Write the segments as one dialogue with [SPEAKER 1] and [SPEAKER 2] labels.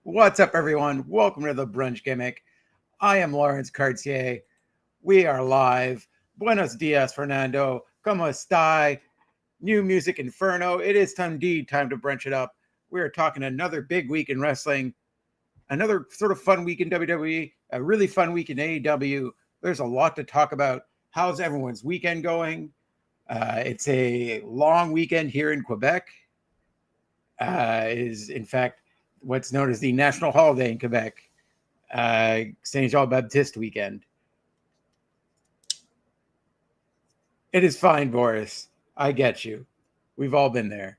[SPEAKER 1] What's up, everyone? Welcome to the Brunch Gimmick. I am Laurence Cartier. We are live. Buenos dias, Fernando. ¿Cómo está? New Music Inferno. It is indeed time to brunch it up. We are talking another big week in wrestling, another sort of fun week in WWE, a really fun week in AEW. There's a lot to talk about. How's everyone's weekend going? It's a long weekend here in Quebec. Is in fact what's known as the national holiday in Quebec, Saint Jean Baptiste weekend. It is fine, Boris. I get you. We've all been there.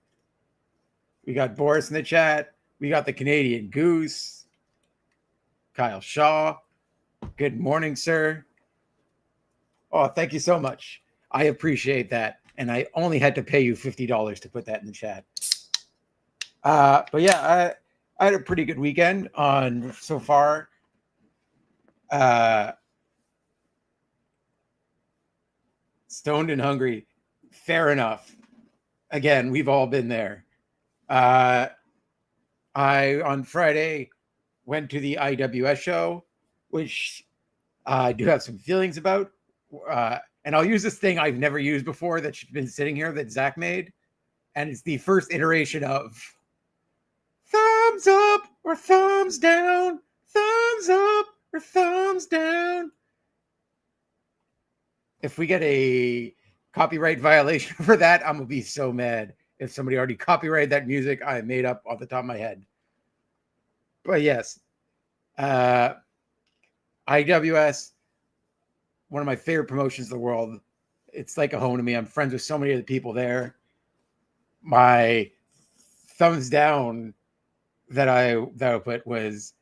[SPEAKER 1] We got Boris in the chat. We got the Canadian Goose, Kyle Shaw. Good morning, sir. Oh, thank you so much. I appreciate that. And I only had to pay you $50 to put that in the chat. But yeah, I had a pretty good weekend on so far. Stoned and hungry. Fair enough. Again, we've all been there. I, on Friday, went to the IWS show, which I do have some feelings about. And I'll use this thing I've never used before that's been sitting here that Zach made. And it's the first iteration of thumbs up or thumbs down, thumbs up or thumbs down. If we get a copyright violation for that, I'm going to be so mad. If somebody already copyrighted that music I made up off the top of my head. But yes, IWS, one of my favorite promotions in the world. It's like a home to me. I'm friends with so many of the people there. My thumbs down that I put was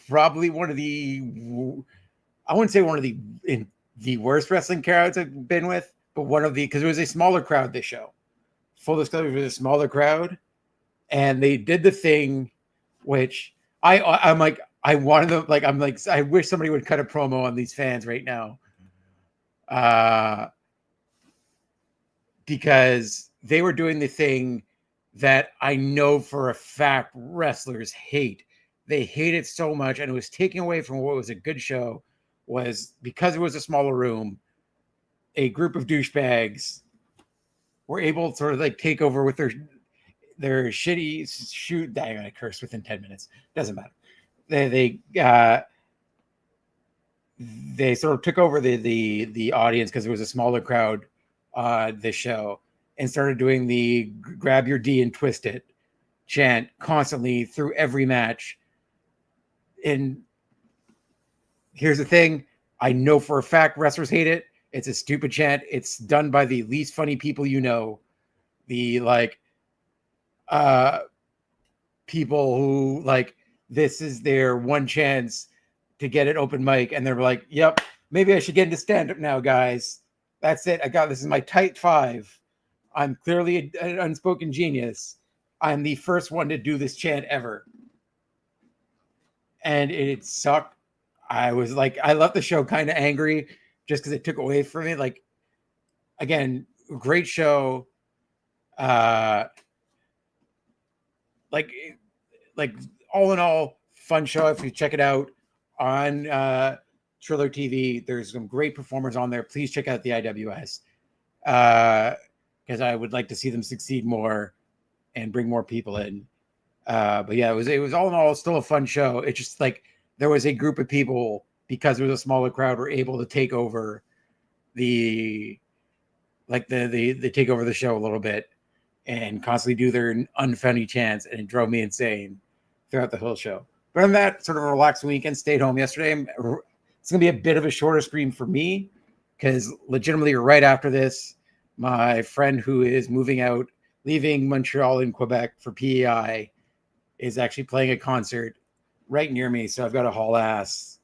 [SPEAKER 1] probably one of the, I wouldn't say one of the worst wrestling crowds I've been with, but one of the, because it was a smaller crowd this show. Full disclosure, it was a smaller crowd, and they did the thing which I'm like, I wanted them, like, I'm like, I wish somebody would cut a promo on these fans right now. Because they were doing the thing that I know for a fact wrestlers hate. They hate it so much, and it was taking away from what was a good show. Was because it was a smaller room, a group of douchebags were able to sort of like take over with their shitty shoot. I'm gonna curse within 10 minutes. Doesn't matter. They sort of took over the audience because it was a smaller crowd this show, and started doing the grab your D and twist it chant constantly through every match. And here's the thing, I know for a fact wrestlers hate it. It's a stupid chant. It's done by the least funny people you know. The people who like, this is their one chance to get an open mic, and they're like, yep, maybe I should get into stand-up now, guys. That's it. This is my tight 5. I'm clearly an unspoken genius. I'm the first one to do this chant ever. And it sucked. I was like, I left the show kind of angry just because it took away from me. Like, again, great show. Like, like all in all, fun show. If you check it out on Triller TV, there's some great performers on there. Please check out the IWS because I would like to see them succeed more and bring more people in. But yeah, it was all in all still a fun show. It's just like there was a group of people, because it was a smaller crowd, were able to take over the take over the show a little bit and constantly do their unfunny chants, and it drove me insane throughout the whole show. But on that sort of relaxing weekend, stayed home yesterday. It's gonna be a bit of a shorter stream for me because legitimately right after this, my friend who is moving out, leaving Montreal in Quebec for PEI, is actually playing a concert right near me. So I've got to haul ass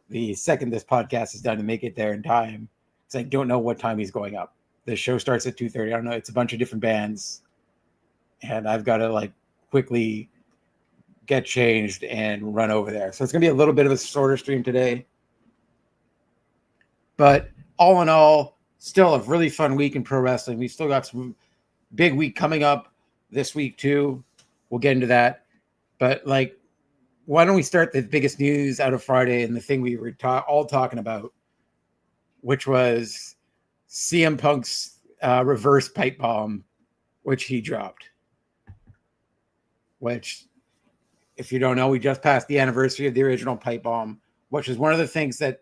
[SPEAKER 1] the second this podcast is done to make it there in time. Because I don't know what time he's going up. The show starts at 2:30. I don't know. It's a bunch of different bands. And I've got to like quickly get changed and run over there. So it's going to be a little bit of a shorter stream today. But all in all, still a really fun week in pro wrestling. We still got some big week coming up this week too. We'll get into that. But like, why don't we start the biggest news out of Friday and the thing we were all talking about, which was CM Punk's reverse pipe bomb, which he dropped. Which, if you don't know, we just passed the anniversary of the original pipe bomb, which is one of the things that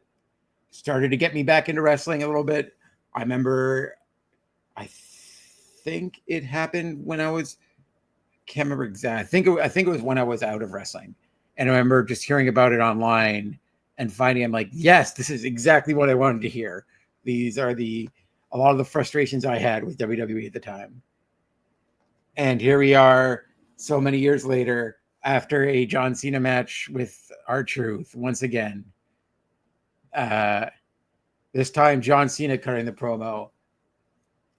[SPEAKER 1] started to get me back into wrestling a little bit. I remember, I think it happened when I was, can't remember exactly. I think it was when I was out of wrestling. And I remember just hearing about it online and finding, I'm like, yes, this is exactly what I wanted to hear. These are a lot of the frustrations I had with WWE at the time. And here we are so many years later after a John Cena match with R-Truth once again. This time John Cena cutting the promo.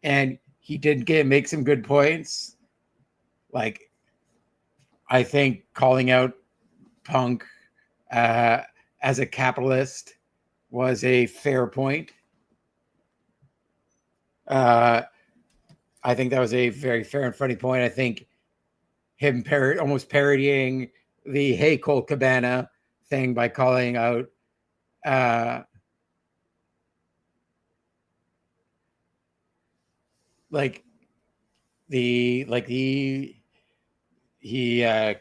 [SPEAKER 1] And he did make some good points. Like, I think calling out Punk as a capitalist was a fair point. I think that was a very fair and funny point. I think him almost parodying the "Hey Colt Cabana" thing by calling out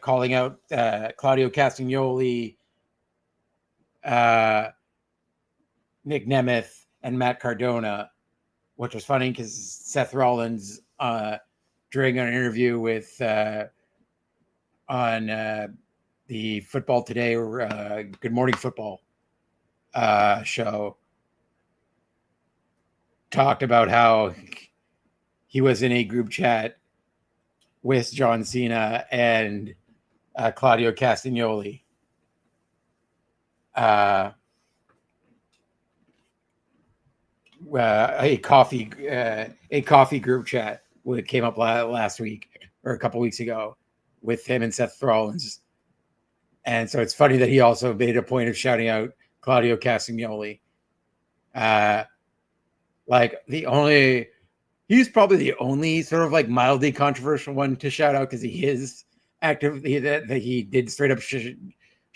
[SPEAKER 1] calling out Claudio Castagnoli, Nick Nemeth, and Matt Cardona, which was funny because Seth Rollins, during an interview with on the Football Today or Good Morning Football show, talked about how he was in a group chat with John Cena and Claudio Castagnoli. A coffee group chat came up last week or a couple weeks ago with him and Seth Rollins. And so it's funny that he also made a point of shouting out Claudio Castagnoli. He's probably the only sort of like mildly controversial one to shout out because he is active. That he did straight up shout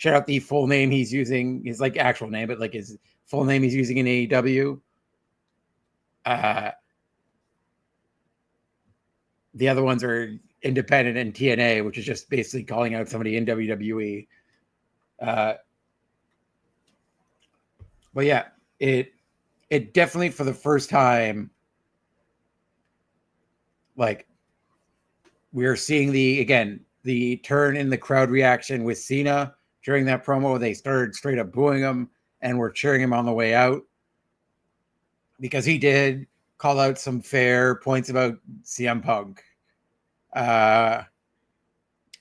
[SPEAKER 1] out the full name he's using, his like actual name, but like his full name he's using in AEW. The other ones are independent and TNA, which is just basically calling out somebody in WWE. But yeah, it definitely for the first time, like, we're seeing the turn in the crowd reaction with Cena during that promo. They started straight up booing him and were cheering him on the way out because he did call out some fair points about CM Punk.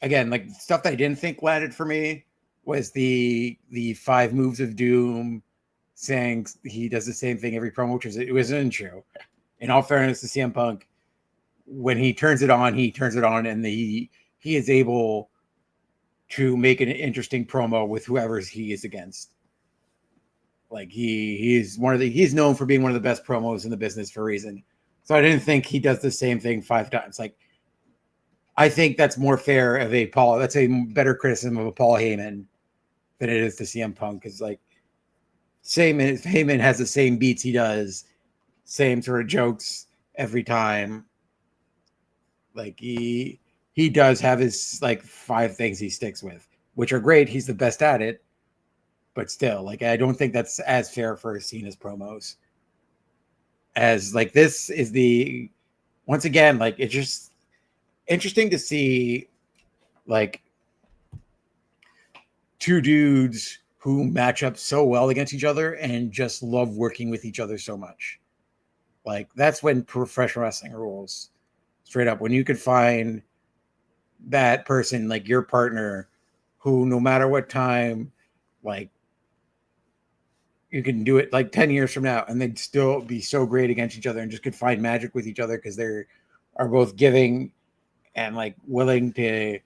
[SPEAKER 1] Again, like stuff that I didn't think landed for me was the 5 moves of doom, saying he does the same thing every promo, which it wasn't true. In all fairness to CM Punk, when he turns it on, and he is able to make an interesting promo with whoever he is against. Like he's known for being one of the best promos in the business for a reason. So I didn't think he does the same thing 5 times. Like, I think that's more fair of a Paul. That's a better criticism of a Paul Heyman than it is to CM Punk. Because like Heyman has the same beats he does, same sort of jokes every time. Like he does have his like 5 things he sticks with, which are great. He's the best at it, but still, like I don't think that's as fair for Cena's promos as like this is the once again like it's just interesting to see like 2 dudes who match up so well against each other and just love working with each other so much. Like that's when professional wrestling rules. Straight up, when you could find that person, like your partner, who no matter what time, like you can do it like 10 years from now and they'd still be so great against each other and just could find magic with each other because they are both giving and like willing to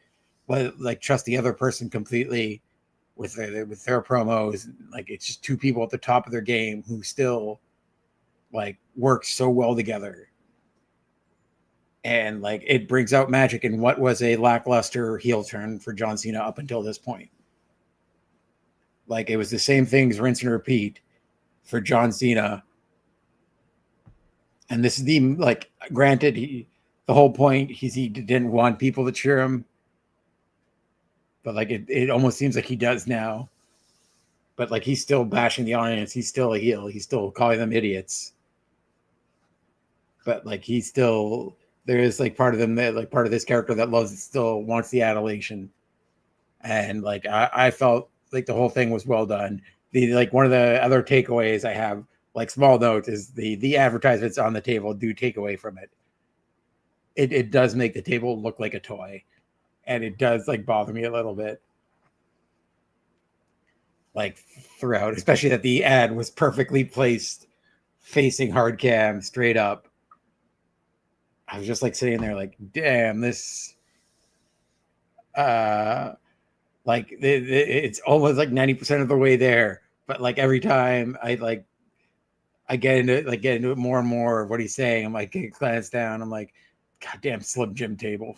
[SPEAKER 1] like trust the other person completely with their promos. Like it's just 2 people at the top of their game who still like work so well together. And like it brings out magic in what was a lackluster heel turn for John Cena up until this point. Like it was the same things, rinse and repeat for John Cena. And this is the like granted the whole point he didn't want people to cheer him. But like it almost seems like he does now. But like he's still bashing the audience. He's still a heel. He's still calling them idiots. But like he's still there is like part of them that like part of this character that loves it still wants the adulation. And like I felt like the whole thing was well done. The like one of the other takeaways I have, like small notes, is the advertisements on the table do take away from it. It does make the table look like a toy, and it does like bother me a little bit. Like throughout, especially that the ad was perfectly placed, facing hard cam straight up. I was just like sitting there, like, damn, this. Like it's almost like 90% of the way there, but like every time I get into it more and more of what he's saying, I'm like glance down, I'm like, goddamn Slim Jim table.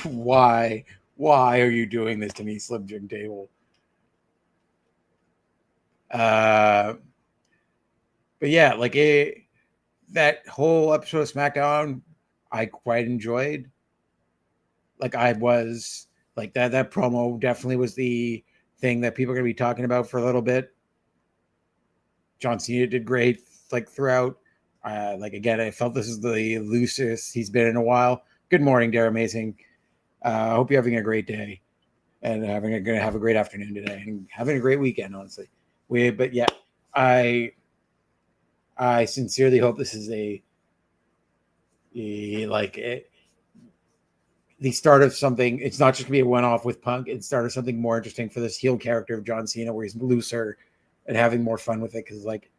[SPEAKER 1] why are you doing this to me, Slim Jim table? But yeah, like that whole episode of SmackDown I quite enjoyed. Like I was like that promo definitely was the thing that people are going to be talking about for a little bit. John Cena did great like throughout. Like again, I felt this is the loosest he's been in a while. Good morning, Dare Amazing. I hope you're having a great day and going to have a great afternoon today and having a great weekend, honestly. But yeah, I sincerely hope this is a like the start of something. It's not just gonna be a one-off with Punk. It's start of something more interesting for this heel character of John Cena, where he's looser and having more fun with it. Because like,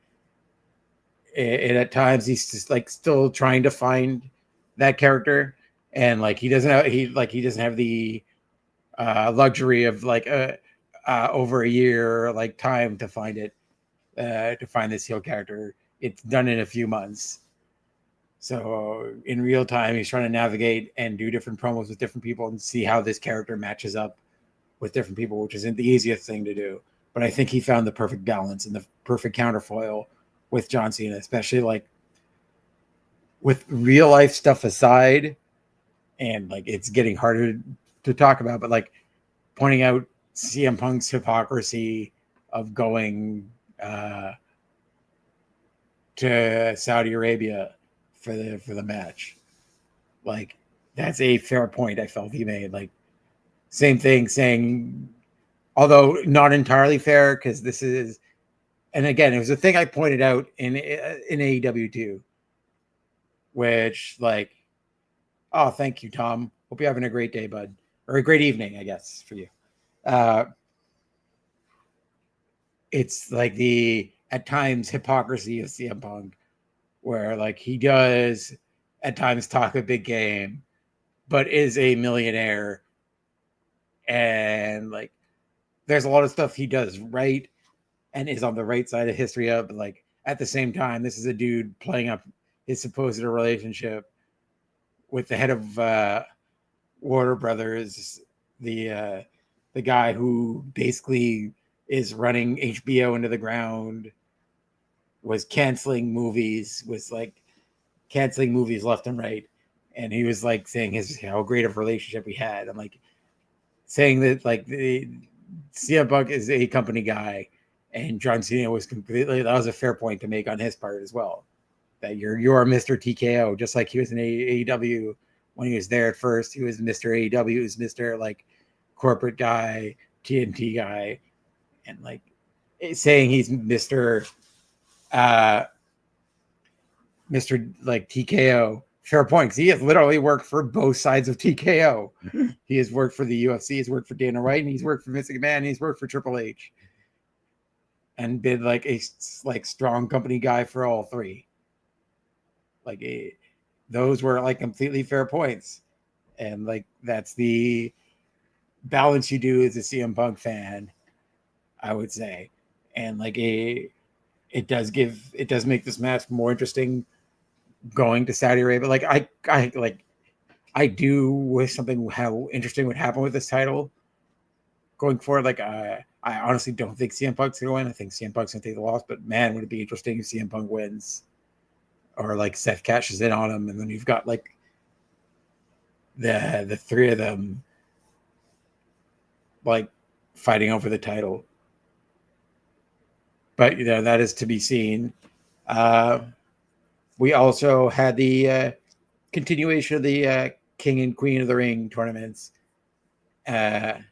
[SPEAKER 1] and at times he's just like still trying to find that character, and like he doesn't have the luxury of like over a year like time to find it, to find this heel character. It's done in a few months. So in real time, he's trying to navigate and do different promos with different people and see how this character matches up with different people, which isn't the easiest thing to do. But I think he found the perfect balance and the perfect counterfoil with John Cena, especially like with real life stuff aside. And like it's getting harder to talk about, but like pointing out CM Punk's hypocrisy of going to Saudi Arabia for the match. Like that's a fair point I felt he made. Like same thing saying, although not entirely fair, because this is, and again, it was a thing I pointed out in AEW too, which like, oh, thank you, Tom. Hope you're having a great day, bud, or a great evening, I guess, for you. It's like the at times hypocrisy of CM Punk, where like he does at times talk a big game, but is a millionaire, and like there's a lot of stuff he does right and is on the right side of history of, but like at the same time, this is a dude playing up his supposed relationship with the head of Warner Brothers, the guy who basically is running HBO into the ground, was canceling movies, left and right. And he was like saying how great of a relationship we had. I'm like saying that like the CM Punk is a company guy, and John Cena was that was a fair point to make on his part as well. That you're Mr. TKO, just like he was in AEW when he was there at first. He was Mr. AEW, he was Mr. like corporate guy, TNT guy, and like saying he's Mr. Mr. like TKO. Fair point, because he has literally worked for both sides of TKO. He has worked for the UFC, he's worked for Dana White, and he's worked for Vince McMahon, and he's worked for Triple H, and been like a strong company guy for all three. Like those were like completely fair points, and like that's the balance you do as a CM Punk fan, I would say, and like it does make this match more interesting going to Saudi Arabia. Like I do wish something how interesting would happen with this title going forward. Like I honestly don't think CM Punk's gonna win. I think CM Punk's gonna take the loss, but man, would it be interesting if CM Punk wins, or like Seth cashes in on him, and then you've got like the three of them like fighting over the title. But that is to be seen. We also had the continuation of the King and Queen of the Ring tournaments. I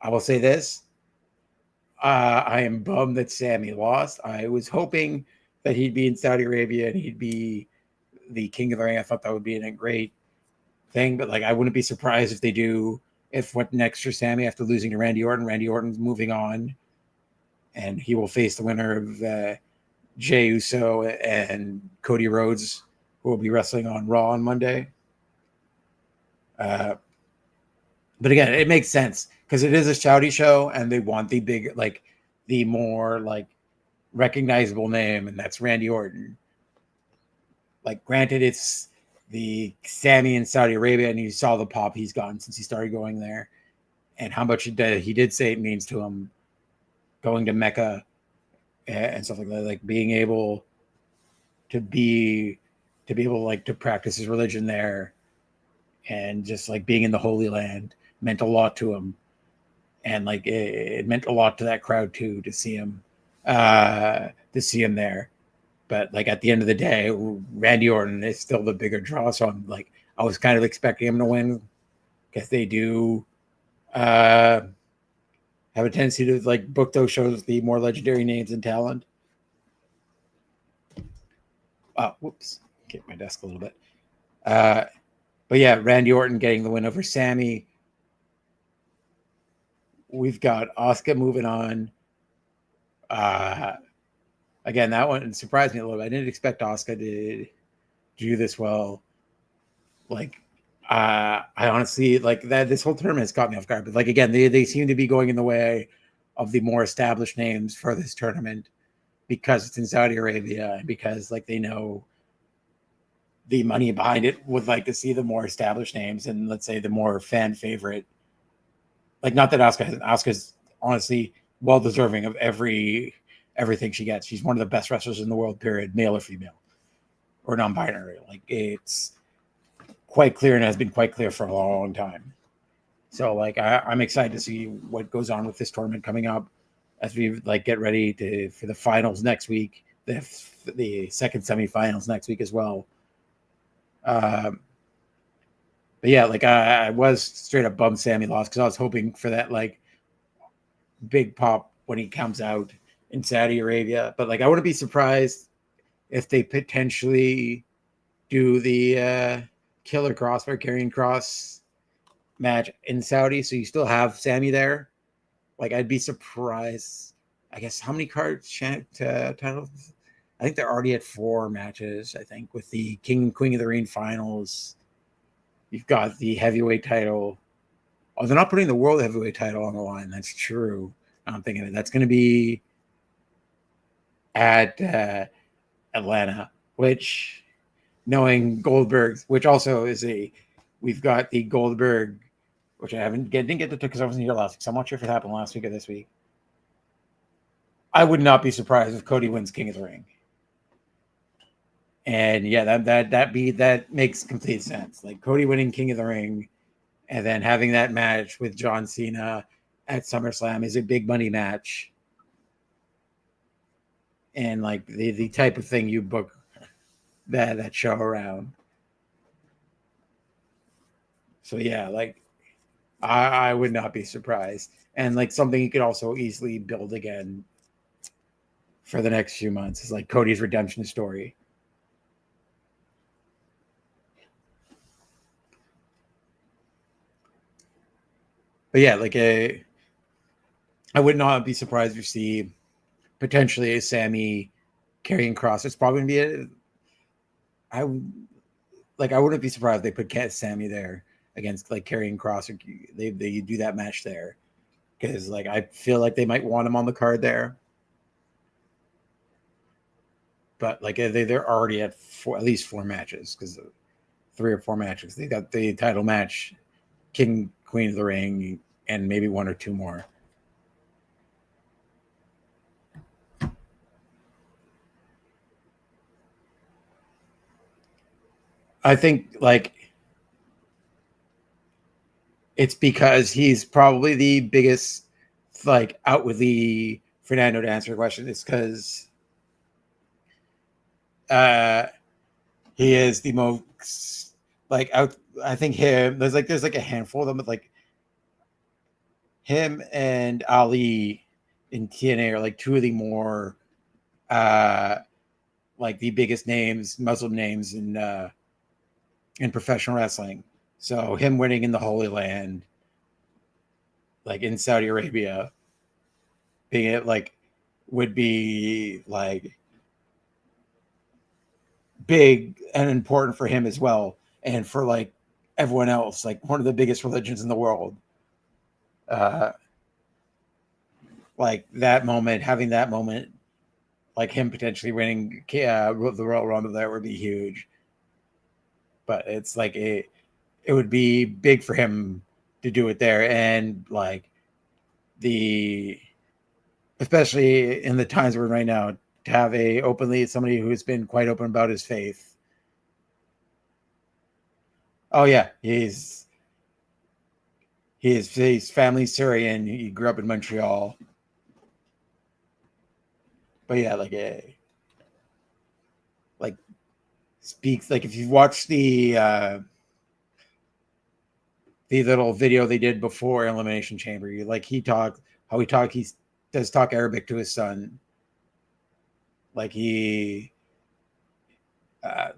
[SPEAKER 1] will say this. I am bummed that Sami lost. I was hoping that he'd be in Saudi Arabia and he'd be the King of the Ring. I thought that would be a great thing, but like I wouldn't be surprised if they do. If what next for Sami after losing to Randy Orton. Randy Orton's moving on, and he will face the winner of Jey Uso and Cody Rhodes, who will be wrestling on Raw on Monday. But again, it makes sense because it is a Saudi show, and they want the big, like the more like recognizable name, and that's Randy Orton. Like, granted, it's the Sami in Saudi Arabia, and you saw the pop he's gotten since he started going there, and how much he did say it means to him going to Mecca and stuff like that, like being able to like to practice his religion there, and just like being in the Holy Land meant a lot to him, and like it meant a lot to that crowd too to see him there. But like at the end of the day, Randy Orton is still the bigger draw. So I was kind of expecting him to win, because they do have a tendency to like book those shows with the more legendary names and talent. Oh, whoops. Get my desk a little bit. But yeah, Randy Orton getting the win over Sami. We've got Asuka moving on. Again, that one surprised me a little bit. I didn't expect Asuka to do this well. Like, I honestly like that. This whole tournament has caught me off guard. But like again, they seem to be going in the way of the more established names for this tournament, because it's in Saudi Arabia, and because like they know the money behind it would like to see the more established names, and let's say the more fan favorite. Like, not that Asuka's honestly well deserving of everything she gets. She's one of the best wrestlers in the world, period, male or female, or non-binary. Like, it's quite clear, and has been quite clear for a long time. So like I'm excited to see what goes on with this tournament coming up, as we like get ready for the finals next week, the second semifinals next week as well. But yeah, like I was straight up bummed Sami lost, because I was hoping for that like big pop when he comes out in Saudi Arabia. But like I wouldn't be surprised if they potentially do the Killer Cross or Karrion Kross match in Saudi, so you still have Sami there. Like, I'd be surprised. I guess how many titles? I think they're already at 4 matches. I think with the King and Queen of the Ring finals, you've got the heavyweight title. Oh, they're not putting the world heavyweight title on the line. That's true. I'm thinking it. That's going to be at Atlanta, which knowing Goldberg's, which also is we've got the Goldberg, which I didn't get to because I wasn't here last week, so I'm not sure if it happened last week or this week. I would not be surprised if Cody wins King of the Ring. And yeah, that makes complete sense. Like Cody winning King of the Ring and then having that match with John Cena at SummerSlam is a big money match. And like the type of thing you book that show around. So yeah, like I would not be surprised. And like something you could also easily build again for the next few months is like Cody's redemption story. But yeah, like I would not be surprised to see potentially a Sami carrying Cross. It's probably gonna be I wouldn't be surprised if they put Sami there against like carrying Cross. Or they do that match there because like I feel like they might want him on the card there. But like they're already at at least 4 matches because 3 or 4 matches. They got the title match, King Queen of the Ring, and maybe 1 or 2 more. I think like it's because he's probably the biggest like outwardly Fernando to answer the question. It's because he is the most like out. I think him. There's like a handful of them, but like him and Ali in TNA are like 2 of the more like the biggest names, Muslim names in professional wrestling. So him winning in the Holy Land, like in Saudi Arabia, being it like would be like big and important for him as well, and for like everyone else, like one of the biggest religions in the world. Uh, like that moment, having that moment, like him potentially winning the Royal Rumble, that would be huge. But it's like it would be big for him to do it there, and like the especially in the times we're in right now, to have a openly somebody who's been quite open about his faith. Oh yeah, his family's Syrian. He grew up in Montreal. But yeah, like speaks like if you watch the little video they did before Elimination Chamber, he does talk Arabic to his son. Like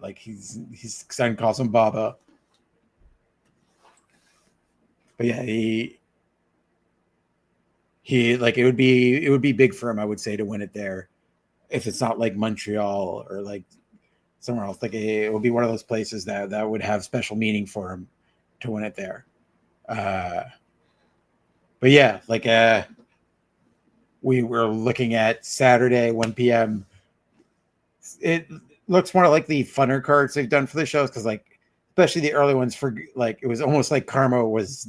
[SPEAKER 1] like his son calls him Baba. But yeah, he like it would be big for him, I would say, to win it there. If it's not like Montreal or like somewhere else, like it would be one of those places that would have special meaning for him to win it there. But yeah, like we were looking at Saturday 1 p.m. It looks more like the funner cards they've done for the shows because like especially the early ones for like it was almost like Karma was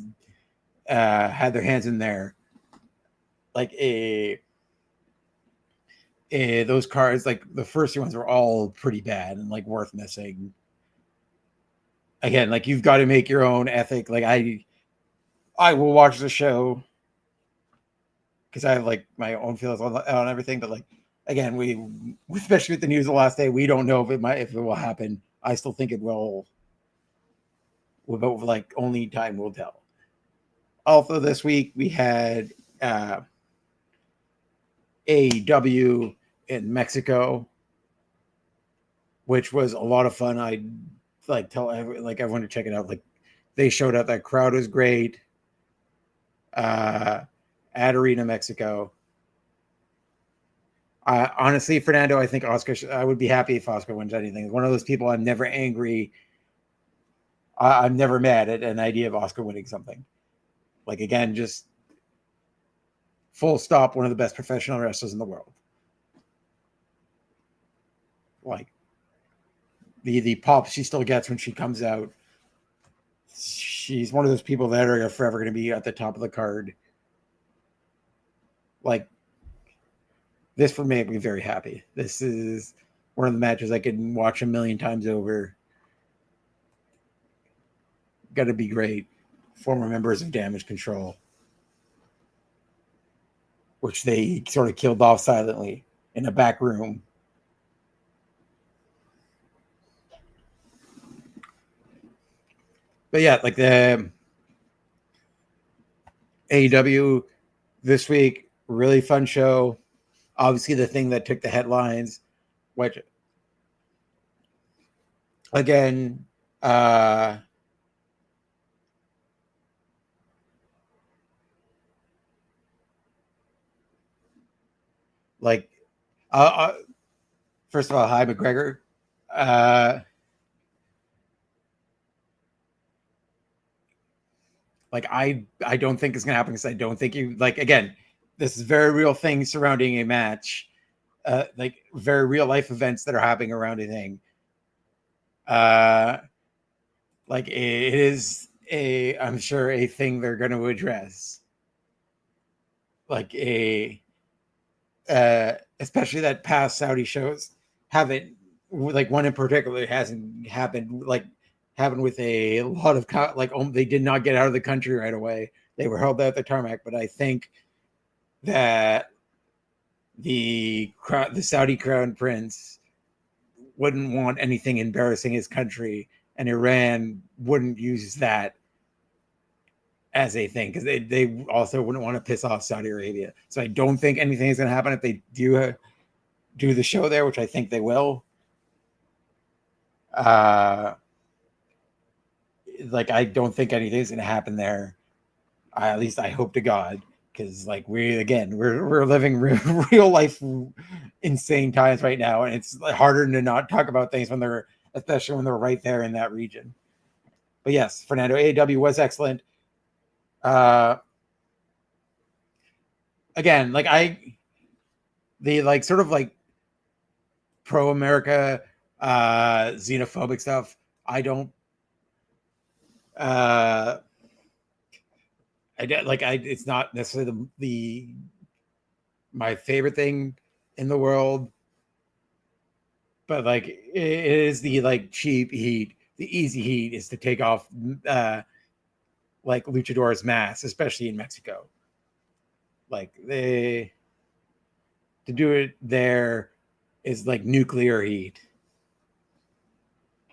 [SPEAKER 1] had their hands in there. Like those cards, like the first 2 ones were all pretty bad and like worth missing. Again, like you've got to make your own ethic. Like I will watch the show because I have like my own feelings on everything. But like again, especially with the news the last day, we don't know if it will happen. I still think it will. But like only time will tell. Also, this week we had AEW in Mexico, which was a lot of fun. I like tell everyone to check it out. Like they showed up. That crowd was great. At Arena Mexico. Honestly, Fernando, I think Oscar. I would be happy if Oscar wins anything. One of those people I'm never angry. I'm never mad at an idea of Oscar winning something. Like again, just full stop. One of the best professional wrestlers in the world. Like the pop she still gets when she comes out. She's one of those people that are forever going to be at the top of the card. Like, this would make me very happy. This is one of the matches I could watch a million times over. Got to be great. Former members of Damage Control, which they sort of killed off silently in a back room. But yeah, like the AEW this week, really fun show. Obviously, the thing that took the headlines, which again, like, first of all, hi McGregor. Like, I don't think it's gonna happen because I don't think you like. Again, this is very real thing surrounding a match, like very real life events that are happening around a thing. Like it is I'm sure a thing they're going to address. Like especially that past Saudi shows haven't, like one in particular hasn't happened, like happened with a lot of like they did not get out of the country right away. They were held at the tarmac, but I think that the Saudi crown prince wouldn't want anything embarrassing his country, and Iran wouldn't use that as a thing because they also wouldn't want to piss off Saudi Arabia. So I don't think anything is going to happen if they do the show there, which I think they will. Like I don't think anything's going to happen there. At least I hope to God, because like we're living real life insane times right now, and it's harder to not talk about things when they're, especially when they're right there in that region. But yes, Fernando, AEW was excellent. Again, like the like sort of like pro America xenophobic stuff, I don't it's not necessarily the my favorite thing in the world, but like it is the like cheap heat, the easy heat is to take off like luchadors masks, especially in Mexico. Like to do it there is like nuclear heat,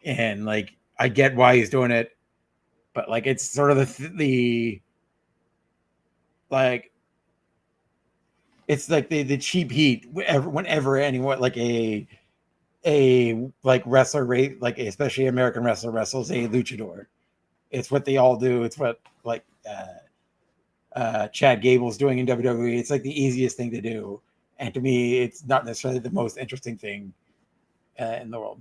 [SPEAKER 1] and like I get why he's doing it, but like it's sort of the like it's like the cheap heat whenever anyone like a like wrestler rate, like especially American wrestler wrestles a luchador. It's what they all do. It's what like Chad Gable's doing in WWE. It's like the easiest thing to do, and to me, it's not necessarily the most interesting thing in the world.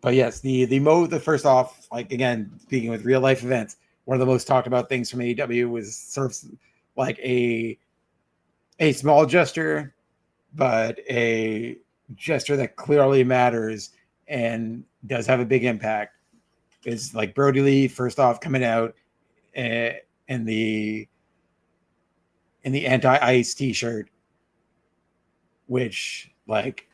[SPEAKER 1] But yes, the first off, like again, speaking with real life events, one of the most talked about things from AEW was sort of like a small gesture, but a gesture that clearly matters and does have a big impact. Is like Brody Lee first off coming out in the anti-ice t-shirt, which like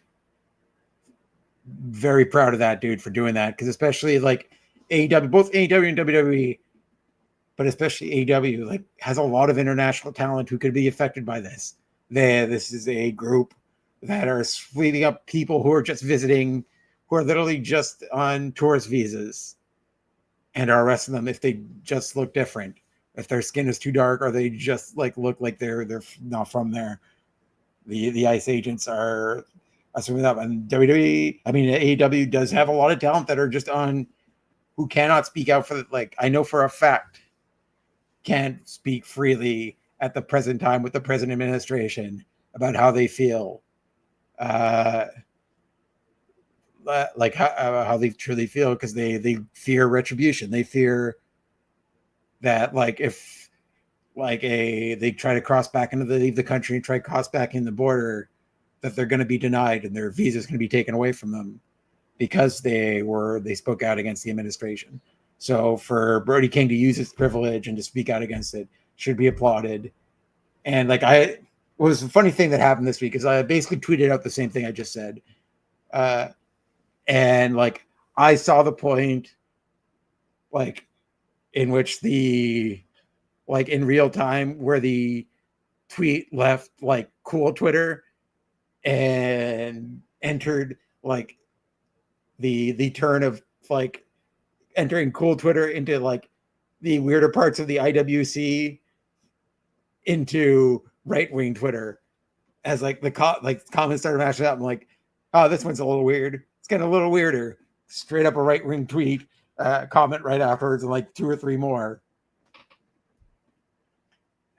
[SPEAKER 1] very proud of that dude for doing that, because especially like AEW, both AEW and WWE, but especially AEW, like has a lot of international talent who could be affected by this. This is a group that are sweeping up people who are just visiting, who are literally just on tourist visas, and are arresting them if they just look different, if their skin is too dark, or they just like look like they're not from there. The ICE agents are assuming that. And WWE, I mean AEW does have a lot of talent that are just on, who cannot speak out for the, like I know for a fact can't speak freely at the present time with the present administration about how they feel, like how they truly feel, because they fear retribution. They fear that like if like they try to cross back into leave the country and try to cross back in the border, that they're going to be denied and their visa is going to be taken away from them because they spoke out against the administration. So for Brody King to use his privilege and to speak out against it should be applauded. And like was a funny thing that happened this week is I basically tweeted out the same thing I just said. And like I saw the point like in which the like in real time where the tweet left like cool Twitter and entered like the turn of like entering cool Twitter into like the weirder parts of the IWC into right-wing Twitter as like the comments started matching up. I'm like, oh, this one's a little weird. It's getting a little weirder. Straight up a right-wing tweet, comment right afterwards, and like 2 or 3 more.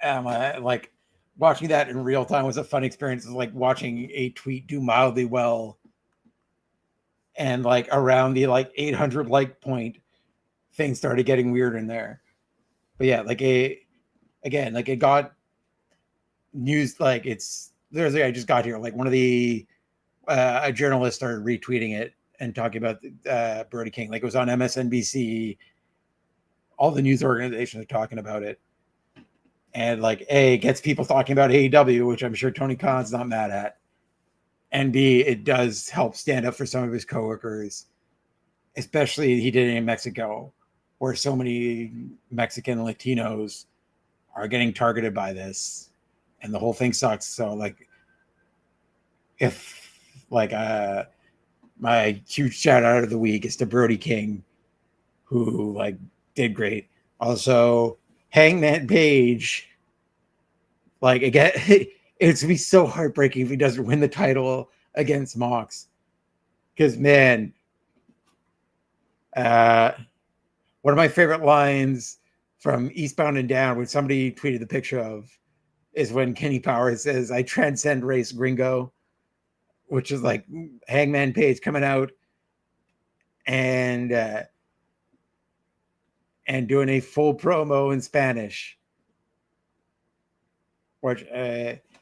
[SPEAKER 1] Like watching that in real time was a fun experience. It's like watching a tweet do mildly well, and like around the like 800 like point, things started getting weird in there. But yeah, like it got news. Like it's Thursday. I just got here. Like one of the a journalist started retweeting it and talking about Brody King. Like it was on MSNBC. All the news organizations are talking about it. And like A, gets people talking about AEW, which I'm sure Tony Khan's not mad at. And B, it does help stand up for some of his coworkers, especially he did it in Mexico, where so many Mexican Latinos are getting targeted by this, and the whole thing sucks. So like, if like my huge shout out of the week is to Brody King, who like did great. Also, Hangman Page, like again, it's gonna be so heartbreaking if he doesn't win the title against Mox, because man, one of my favorite lines from Eastbound and Down, which somebody tweeted the picture of, is when Kenny Powers says, "I transcend race, gringo," which is like Hangman Page coming out and doing a full promo in Spanish, which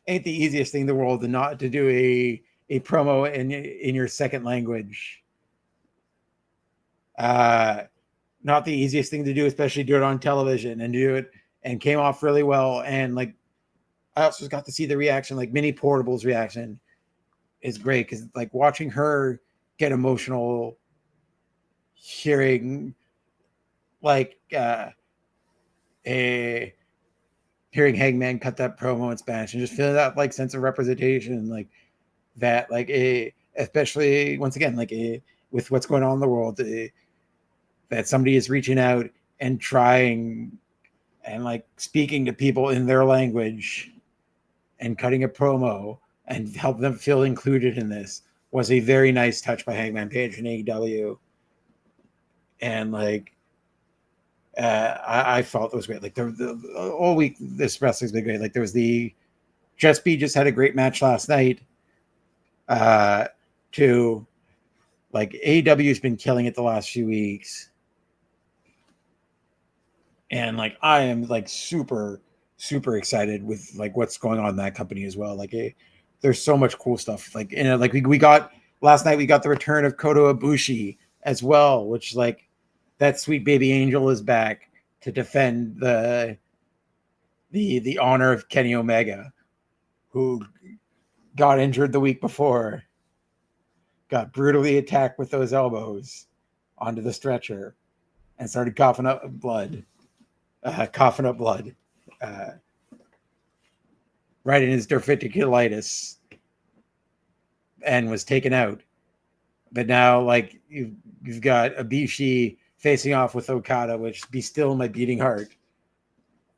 [SPEAKER 1] ain't the easiest thing in the world to not to do a promo in your second language. Not the easiest thing to do, especially do it on television and do it, and came off really well. And like, I also got to see the reaction, like Minnie Portable's reaction is great, because like watching her get emotional, hearing like hearing Hangman cut that promo in Spanish and just feeling that like sense of representation, like that, like especially once again, like with what's going on in the world, that somebody is reaching out and trying and like speaking to people in their language and cutting a promo and help them feel included in this was a very nice touch by Hangman Page in AEW. And like, I felt it was great. Like the all week, this wrestling's been great. Like there was just had a great match last night. To like AEW's been killing it the last few weeks. And like, I am like super, super excited with like what's going on in that company as well. Like there's so much cool stuff. Like, like we got last night, we got the return of Kota Ibushi as well, which like, that sweet baby angel is back to defend the honor of Kenny Omega, who got injured the week before, got brutally attacked with those elbows onto the stretcher, and started coughing up blood, right in his diverticulitis, and was taken out. But now, like you've got Ibushi facing off with Okada, which be still my beating heart.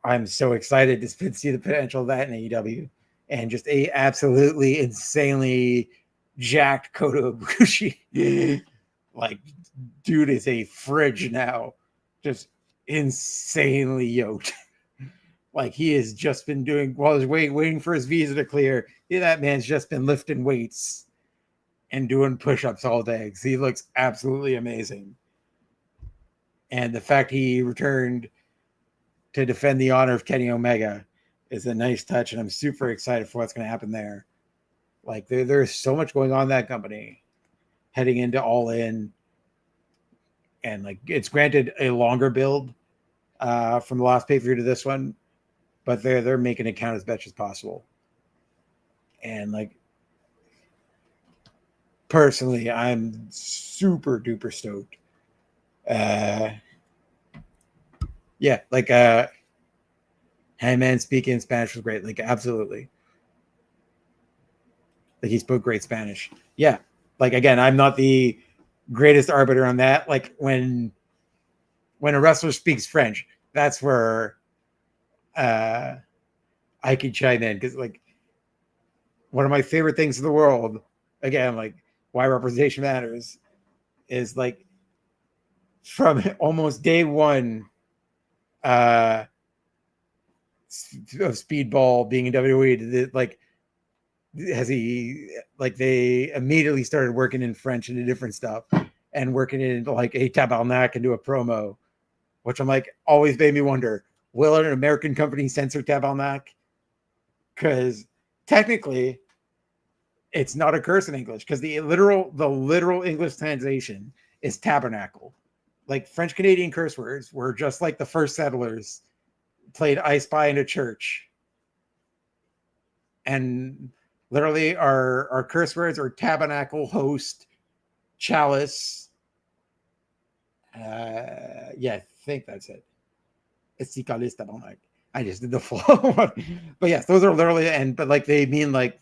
[SPEAKER 1] I'm so excited to see the potential of that in AEW, and just a absolutely insanely jacked Kota Ibushi. Like, dude is a fridge now, just insanely yoked. Like he has just been doing while he's waiting for his visa to clear. Yeah, that man's just been lifting weights and doing push-ups all day. He looks absolutely amazing. And the fact he returned to defend the honor of Kenny Omega is a nice touch, and I'm super excited for what's going to happen there. Like there's so much going on in that company heading into All In, and like it's granted a longer build from the last pay-per-view to this one, but they're making it count as much as possible. And like personally, I'm super duper stoked. Yeah, like Hangman speaking in Spanish was great. Like absolutely. Like he spoke great Spanish. Yeah. Like again, I'm not the greatest arbiter on that. Like when a wrestler speaks French, that's where I can chime in, because like one of my favorite things in the world, again, like why representation matters, is like from almost day one of Speedball being in WWE, like has he, like they immediately started working in French and different stuff, and working in like a tabarnak and do a promo, which I'm like always made me wonder, will an American company censor tabarnak? Because technically it's not a curse in English, because the literal English translation is tabernacle. Like French Canadian curse words were just like the first settlers played I Spy in a church. And literally our curse words are tabernacle, host, chalice. Yeah, I think that's it. It's the chalice tabernacle. I just did the flow. But yes, those are literally, but like they mean like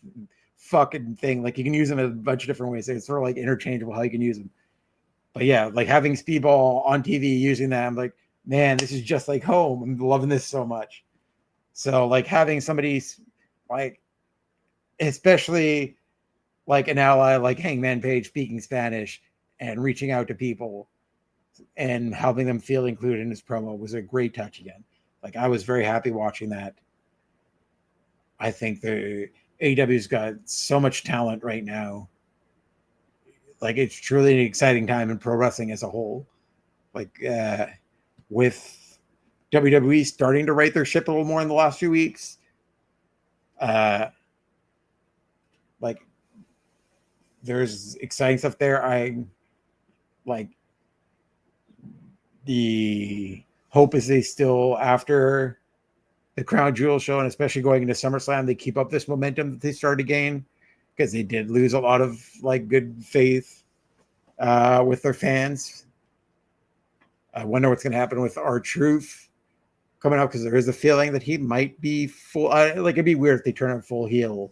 [SPEAKER 1] fucking thing. Like you can use them in a bunch of different ways. It's sort of like interchangeable how you can use them. But yeah, like having Speedball on TV using that, I'm like, man, this is just like home. I'm loving this so much. So like having somebody like, especially like an ally like Hangman Page speaking Spanish and reaching out to people and helping them feel included in his promo was a great touch again. Like I was very happy watching that. I think the AEW's got so much talent right now. Like it's truly an exciting time in pro wrestling as a whole. Like with WWE starting to right their ship a little more in the last few weeks. Like there's exciting stuff there. I like the hope is they still, after the Crown Jewel show, and especially going into SummerSlam, they keep up this momentum that they started to gain, because they did lose a lot of like good faith with their fans. I wonder what's going to happen with R-Truth coming up, because there is a feeling that he might be full. Like it'd be weird if they turn him full heel.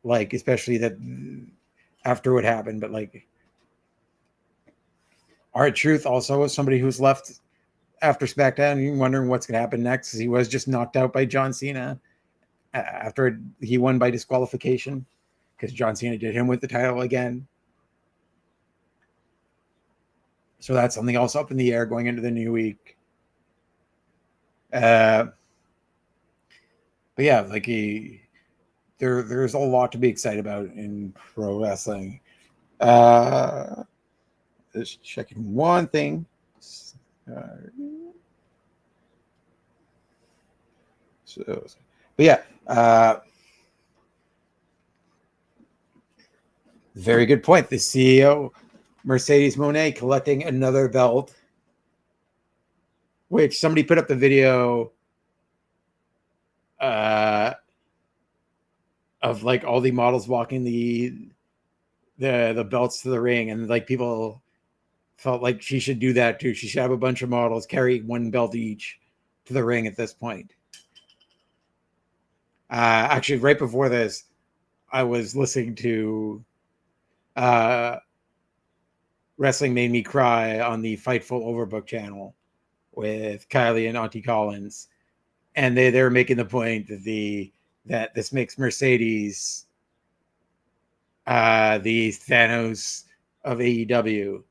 [SPEAKER 1] Like especially that after what happened, but like R-Truth also was somebody who's left after SmackDown, and you're wondering what's going to happen next, because he was just knocked out by John Cena after he won by disqualification, because John Cena did him with the title again. So that's something else up in the air going into the new week. But yeah, like there's a lot to be excited about in pro wrestling. Just checking one thing. But yeah, very good point. The CEO, Mercedes Moné, collecting another belt, which somebody put up the video of like all the models walking the belts to the ring, and like people felt like she should do that too. She should have a bunch of models carry one belt each to the ring at this point. Actually, right before this, I was listening to Wrestling Made Me Cry on the Fightful Overbook channel with Kylie and Auntie Collins, and they were making the point that this makes Mercedes the Thanos of AEW,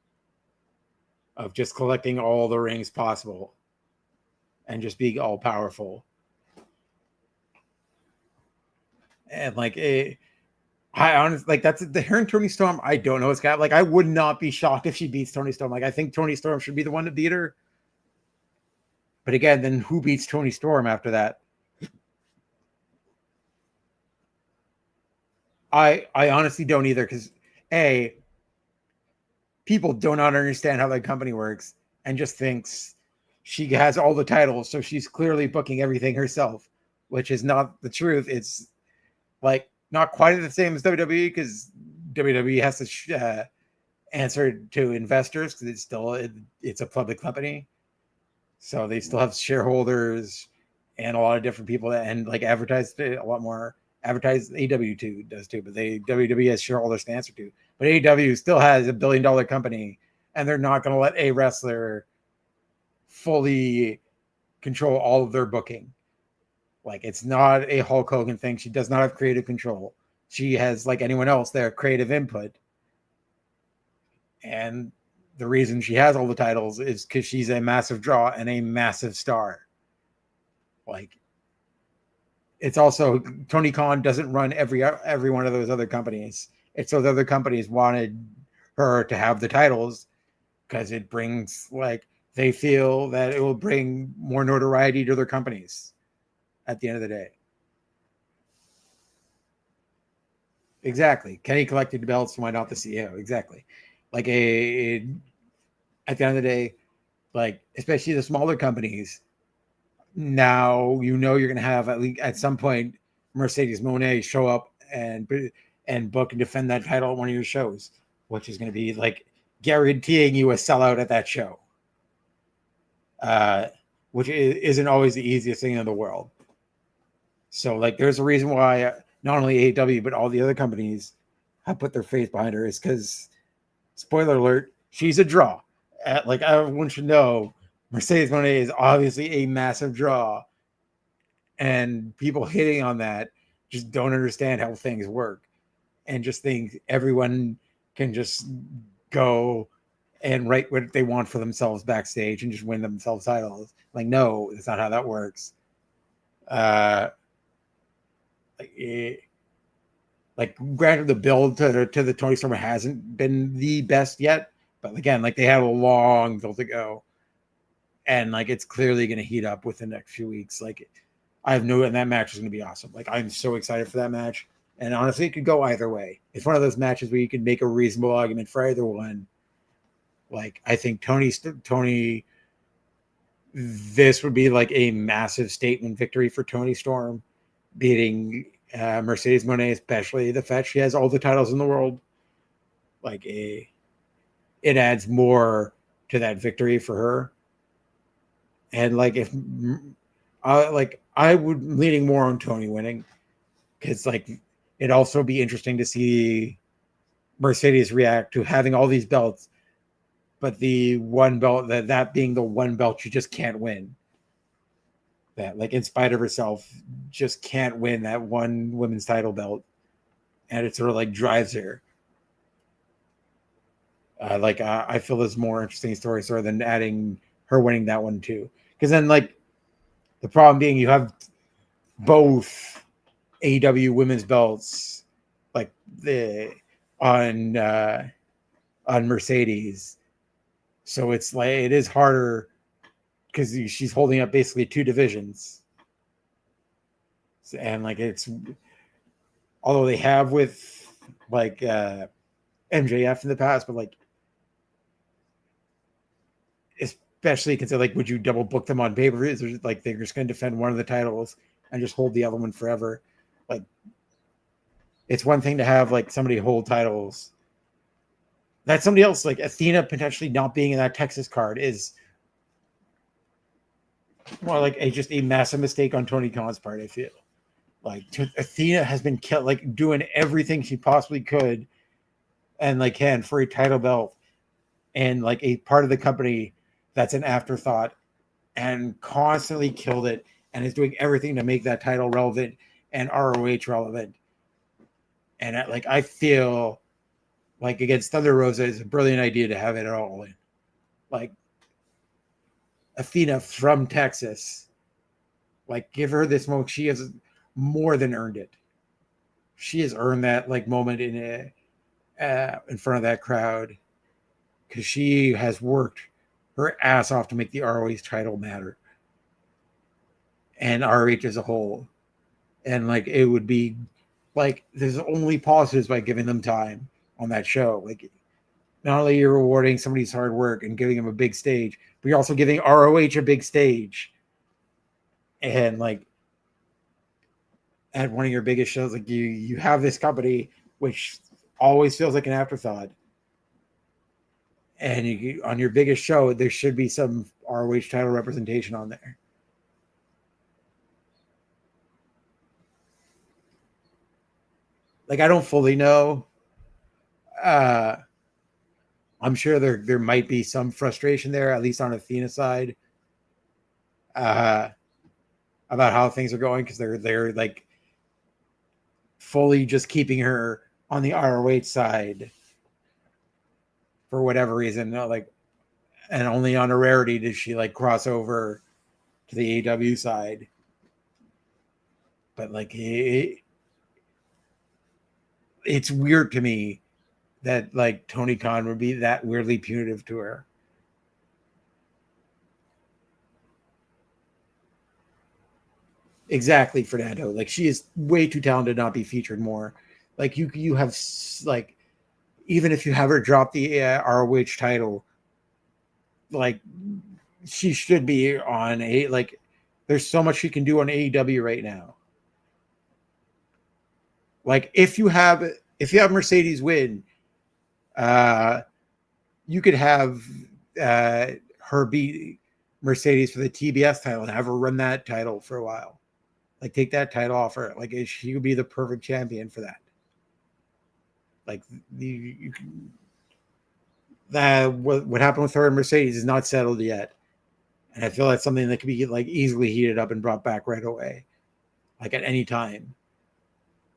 [SPEAKER 1] of just collecting all the rings possible and just being all powerful. And like I honestly, like that's the her and Tony Storm. I don't know what's got, like I would not be shocked if she beats Tony Storm. Like I think Tony Storm should be the one to beat her. But again, then who beats Tony Storm after that? I honestly don't either, because A, people do not understand how that company works and just thinks she has all the titles, so she's clearly booking everything herself, which is not the truth. It's like not quite the same as WWE, because WWE has to answer to investors, because it's a public company, so they still have shareholders and a lot of different people that, and like advertise a lot more. Advertise AW too does too, but WWE has shareholders to answer to. But AW still has $1 billion company, and they're not going to let a wrestler fully control all of their booking. Like, it's not a Hulk Hogan thing. She does not have creative control. She has, like anyone else, their creative input. And the reason she has all the titles is because she's a massive draw and a massive star. Like, it's also, Tony Khan doesn't run every one of those other companies. It's those other companies wanted her to have the titles because it brings, like, they feel that it will bring more notoriety to their companies at the end of the day. Exactly. Kenny collected the belts. Why not the CEO? Exactly. Like, at the end of the day, like, especially the smaller companies, now you know you're going to have at least at some point Mercedes Moné show up and book and defend that title at one of your shows, which is going to be like guaranteeing you a sellout at that show, which isn't always the easiest thing in the world. So, like, there's a reason why not only AEW but all the other companies have put their faith behind her, is because, spoiler alert, she's a draw. Like, everyone should know, Mercedes Moné is obviously a massive draw, and people hitting on that just don't understand how things work and just think everyone can just go and write what they want for themselves backstage and just win themselves titles. Like, no, that's not how that works. Like, granted, the build to the Tony Storm hasn't been the best yet, but again, like, they have a long build to go, and like, it's clearly going to heat up within the next few weeks. Like, I have no, and that match is going to be awesome. Like, I'm so excited for that match, and honestly, it could go either way. It's one of those matches where you can make a reasonable argument for either one. Like, I think Tony, this would be like a massive statement victory for Tony Storm, beating Mercedes Moné, especially the fact she has all the titles in the world. Like, it adds more to that victory for her. And like, if I would leaning more on Tony winning, because like, it'd also be interesting to see Mercedes react to having all these belts, but the one belt, that being the one belt you just can't win. That, like, in spite of herself, just can't win that one women's title belt, and it sort of like drives her. I feel there's more interesting story sort of than adding her winning that one too, because then, like, the problem being you have both AEW women's belts, like, the on Mercedes, so it's like, it is harder because she's holding up basically two divisions, and like, it's, although they have with like MJF in the past, but like, especially because they're like, would you double book them on pay-per-views, or like they're just going to defend one of the titles and just hold the other one forever? Like, it's one thing to have like somebody hold titles. That somebody else, like Athena, potentially not being in that Texas card is more like just a massive mistake on Tony Khan's part. I feel like Athena has been like doing everything she possibly could and like can for a title belt, and like a part of the company that's an afterthought, and constantly killed it, and is doing everything to make that title relevant and ROH relevant. And like, I feel like against Thunder Rosa is a brilliant idea to have it all in. Like, Athena from Texas, like, give her this moment. She has more than earned it. She has earned that like moment in front of that crowd, because she has worked her ass off to make the ROH title matter and ROH as a whole. And like, it would be like there's only positives by giving them time on that show. Like not only you're rewarding somebody's hard work and giving them a big stage, but you're also giving ROH a big stage. And like at one of your biggest shows, like you have this company which always feels like an afterthought. And you, on your biggest show, there should be some ROH title representation on there. Like I don't fully know. I'm sure there might be some frustration there, at least on Athena's side, about how things are going, because they're like fully just keeping her on the ROH side for whatever reason. Like, and only on a rarity did she like cross over to the AEW side. But like it's weird to me that like Tony Khan would be that weirdly punitive to her. Exactly, Fernando. Like she is way too talented to not be featured more. Like you have like, even if you have her drop the ROH title, like she should be on a, like there's so much she can do on AEW right now. Like if you have Mercedes win, you could have her beat Mercedes for the TBS title and have her run that title for a while. Like take that title off her. Like she would be the perfect champion for that. Like what happened with her and Mercedes is not settled yet, and I feel that's something that could be like easily heated up and brought back right away, like at any time.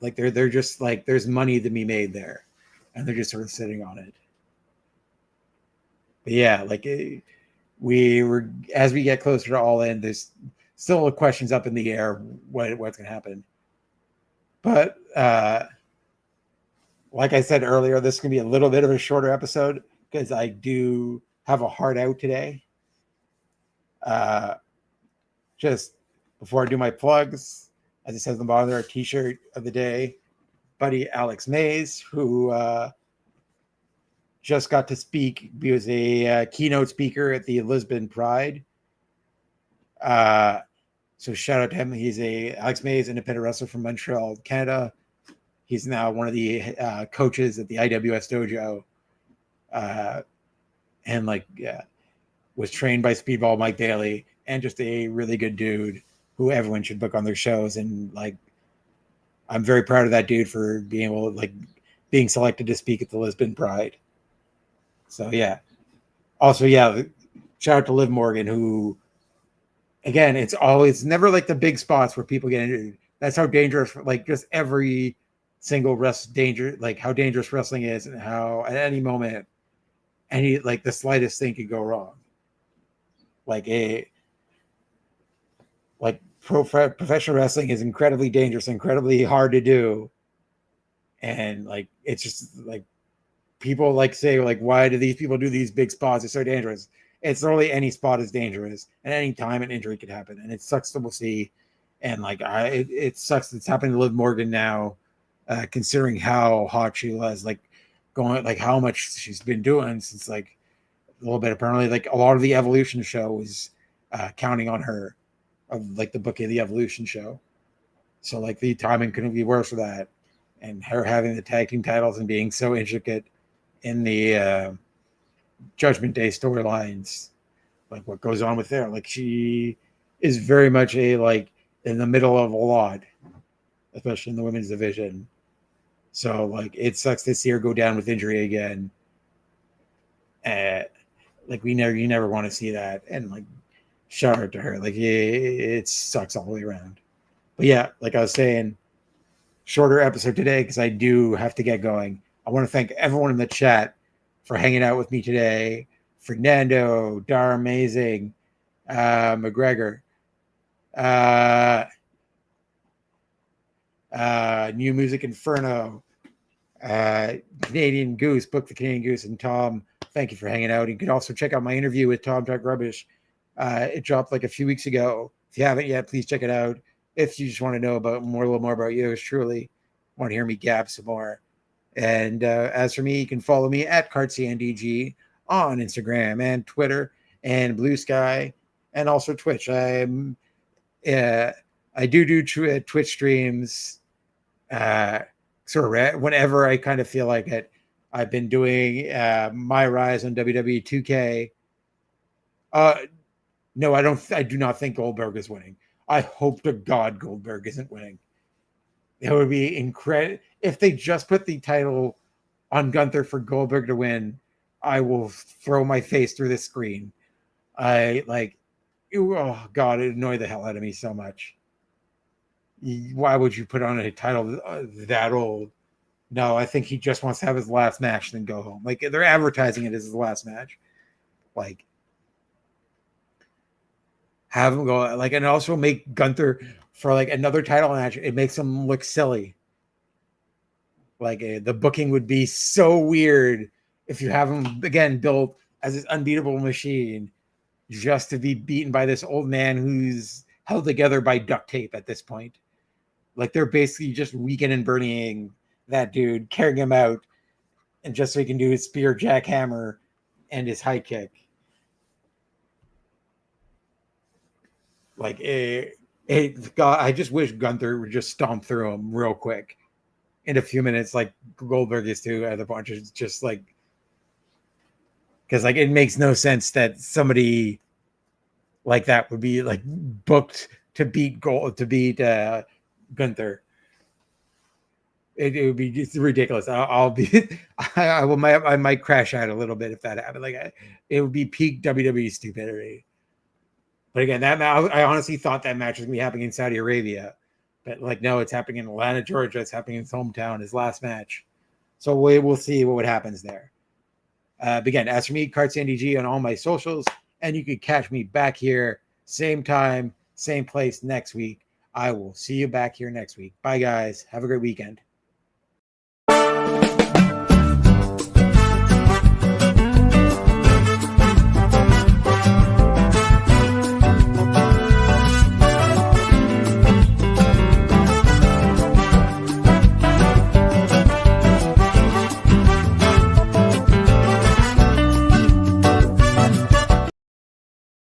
[SPEAKER 1] Like they're just like there's money to be made there, and they're just sort of sitting on it. But yeah, like we were, as we get closer to All In, there's still questions up in the air what's going to happen. But like I said earlier, this is going to be a little bit of a shorter episode because I do have a hard out today. Just before I do my plugs, as it says on the bottom there, a t-shirt of the day, buddy Alex Mays, who just got to speak. He was a keynote speaker at the Lisbon Pride. So shout out to him. He's Alex Mays, independent wrestler from Montreal, Canada. He's now one of the coaches at the IWS dojo. And like, was trained by Speedball Mike Bailey, and just a really good dude who everyone should book on their shows. And like, I'm very proud of that dude for being able to, like, being selected to speak at the Lisbon Pride. So yeah. Also, yeah, shout out to Liv Morgan, who, again, it's never like the big spots where people get injured. That's how dangerous, like just every single like how dangerous wrestling is, and how at any moment, like the slightest thing could go wrong. Like professional wrestling is incredibly dangerous, incredibly hard to do. And like, it's just like, people like say, like, why do these people do these big spots? It's so dangerous. It's literally any spot is dangerous, and any time an injury could happen, and it sucks to see. And like, it sucks. It's happening to Liv Morgan now, considering how hot she was, like going, like how much she's been doing since like a little bit. Apparently, like a lot of the Evolution show was counting on her, of like the booking of the Evolution show. So like the timing couldn't be worse for that, and her having the tag team titles and being so intricate in the Judgment Day storylines, like what goes on with there. Like she is very much like in the middle of a lot, especially in the women's division. So like, it sucks to see her go down with injury again. Like you never want to see that. And like, shout out to her. Like it sucks all the way around. But yeah, like I was saying, shorter episode today because I do have to get going. I want to thank everyone in the chat for hanging out with me today. Fernando, Dar Amazing, McGregor, New Music Inferno, Canadian Goose, Book the Canadian Goose, and Tom. Thank you for hanging out. You can also check out my interview with Tom Talk Rubbish. It dropped like a few weeks ago. If you haven't yet, please check it out. If you just want to know about a little more about yours truly. want to hear me gab some more. And as for me, you can follow me at CartCNDG on Instagram and Twitter and Blue Sky and also Twitch. I do Twitch streams sort of whenever I kind of feel like it. I've been doing my rise on WWE 2K. No, I don't. I do not think Goldberg is winning. I hope to God Goldberg isn't winning. It would be incredible if they just put the title on Gunther for Goldberg to win. I will throw my face through the screen. Oh God, it annoyed the hell out of me so much. Why would you put on a title that old? No, I think he just wants to have his last match and then go home. Like, they're advertising it as his last match. Like, have him go, like, and also make Gunther for like another title match. It makes him look silly. Like, the booking would be so weird if you have him again built as this unbeatable machine just to be beaten by this old man who's held together by duct tape at this point. Like, they're basically just weakening and burning that dude, carrying him out, and just so he can do his spear jackhammer and his high kick. Like, God, I just wish Gunther would just stomp through him real quick in a few minutes, like Goldberg is too at the bunch. It's just like, because like it makes no sense that somebody like that would be like booked to beat Gunther. It would be just ridiculous. I'll be, I might crash out a little bit if that happened. Like, it would be peak WWE stupidity. But again, I honestly thought that match was gonna be happening in Saudi Arabia, but like, no, it's happening in Atlanta, Georgia. It's happening in his hometown, his last match. So we'll see what happens there. But again, as for me, CartSandyG on all my socials, and you can catch me back here, same time, same place next week. I will see you back here next week. Bye, guys. Have a great weekend.